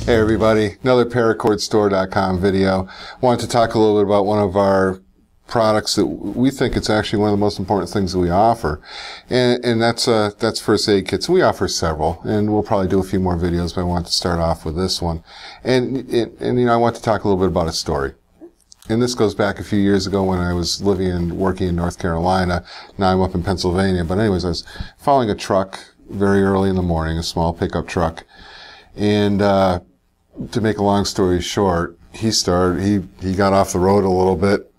Hey everybody, another ParacordStore.com video. Wanted to talk a little bit about one of our products that we think it's actually one of the most important things that we offer. And that's first aid kits. We offer several, and we'll probably do a few more videos, but I want to start off with this one. And I want to talk a little bit about a story. And this goes back a few years ago when I was living and working in North Carolina. Now I'm up in Pennsylvania. But anyways, I was following a truck very early in the morning, a small pickup truck. And to make a long story short, he got off the road a little bit,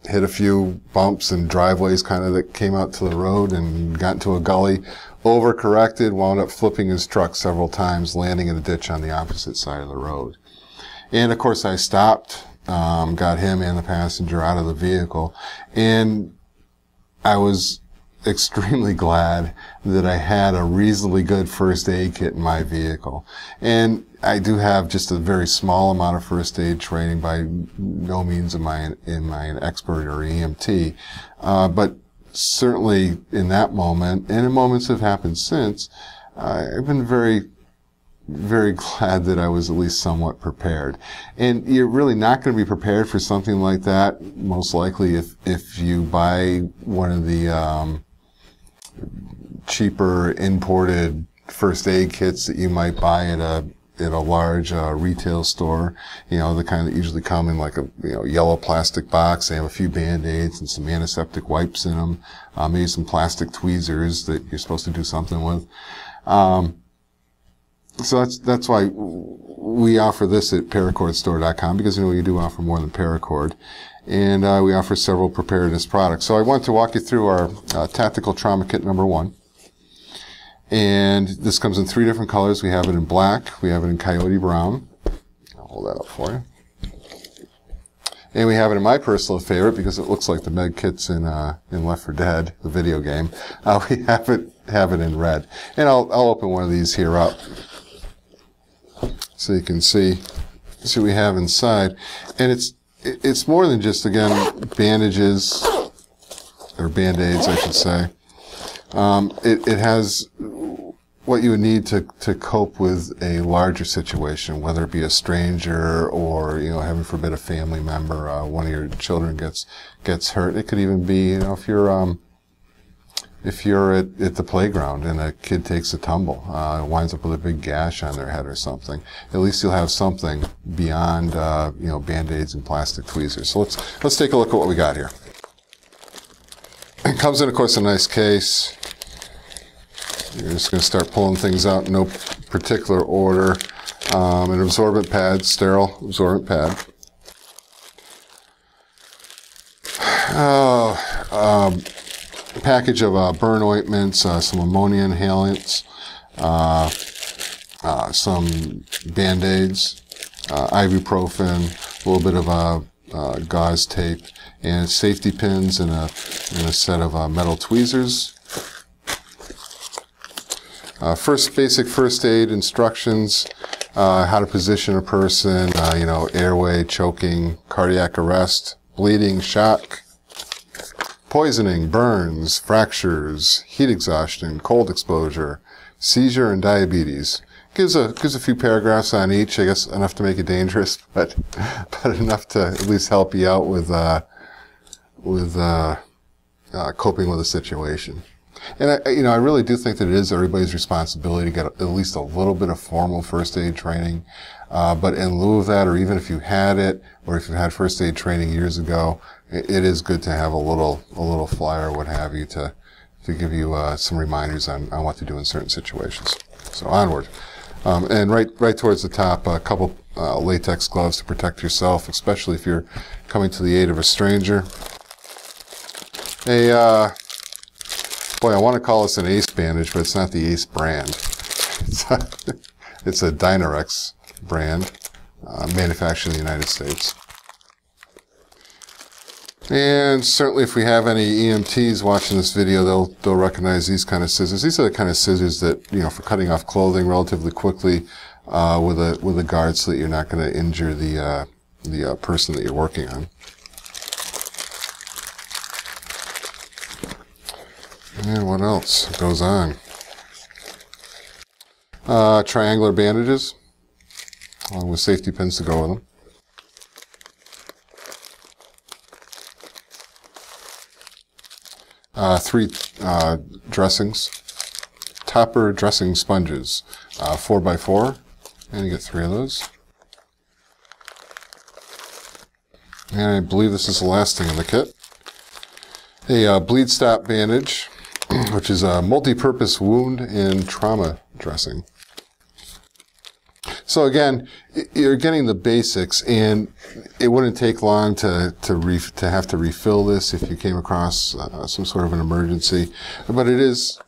hit a few bumps and driveways kind of that came out to the road, and got into a gully, overcorrected, wound up flipping his truck several times, landing in a ditch on the opposite side of the road. And of course I stopped, got him and the passenger out of the vehicle, and I was extremely glad that I had a reasonably good first aid kit in my vehicle. And I do have just a very small amount of first aid training. By no means am I an expert or EMT, but certainly in that moment, and in moments that have happened since, I've been very, very glad that I was at least somewhat prepared. And you're really not going to be prepared for something like that, most likely, if you buy one of the cheaper imported first aid kits that you might buy at a large retail store, the kind that usually come in like a yellow plastic box. They have a few Band-Aids and some antiseptic wipes in them, maybe some plastic tweezers that you're supposed to do something with. So that's why we offer this at ParacordStore.com, because we do offer more than Paracord. And we offer several preparedness products. So I want to walk you through our Tactical Trauma Kit number 1. And this comes in 3 different colors. We have it in black, we have it in coyote brown. I'll hold that up for you. And we have it in my personal favorite, because it looks like the med kits in Left 4 Dead, the video game. We have it in red. And I'll open one of these here up so you can see what we have inside. And it's more than just, again, bandages, or Band-Aids, I should say. It has what you would need to cope with a larger situation, whether it be a stranger or, heaven forbid, a family member, one of your children gets hurt. It could even be, if you're at the playground and a kid takes a tumble, winds up with a big gash on their head or something. At least you'll have something beyond, Band-Aids and plastic tweezers. So let's take a look at what we got here. It comes in, of course, a nice case. You're just going to start pulling things out in no particular order. An absorbent pad, sterile absorbent pad. Package of burn ointments, some ammonia inhalants, some Band-Aids, ibuprofen, a little bit of gauze tape, and safety pins, and a set of metal tweezers. Basic first aid instructions, how to position a person, airway, choking, cardiac arrest, bleeding, shock, poisoning, burns, fractures, heat exhaustion, cold exposure, seizure, and diabetes. Gives a few paragraphs on each, I guess enough to make it dangerous, but enough to at least help you out with coping with a situation. And I really do think that it is everybody's responsibility to get at least a little bit of formal first aid training. But in lieu of that, or even if you had it, or if you had first aid training years ago, it is good to have a little flyer, what have you, to give you some reminders on what to do in certain situations. So onward. And right towards the top, a couple latex gloves to protect yourself, especially if you're coming to the aid of a stranger. Boy, I want to call this an ACE bandage, but it's not the ACE brand. It's a Dynarex brand, manufactured in the United States. And certainly if we have any EMTs watching this video, they'll recognize these kind of scissors. These are the kind of scissors that, for cutting off clothing relatively quickly with a guard, so that you're not going to injure the person that you're working on. And what else goes on? Triangular bandages. along with safety pins to go with them. Three dressings, topper dressing sponges, 4x4, and you get 3 of those. And I believe this is the last thing in the kit. A bleed stop bandage, which is a multi-purpose wound and trauma dressing. So again, you're getting the basics, and it wouldn't take long to have to refill this if you came across some sort of an emergency. But it is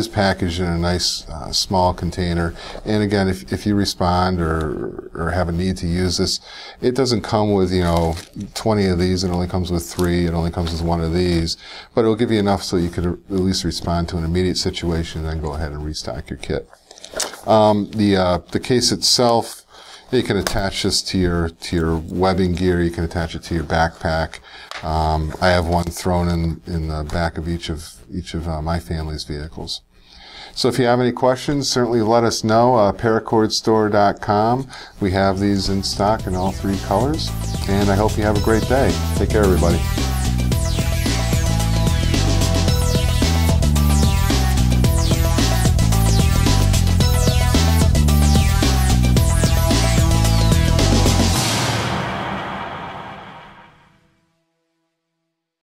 packaged in a nice small container. And again, if you respond or have a need to use this, it doesn't come with 20 of these. It only comes with 3. It only comes with 1 of these. But it will give you enough so you could at least respond to an immediate situation and then go ahead and restock your kit. The case itself, you can attach this to your webbing gear. You can attach it to your backpack. I have one thrown in the back of each of my family's vehicles. So if you have any questions, certainly let us know. Paracord-Store.com. We have these in stock in all 3 colors. And I hope you have a great day. Take care, everybody.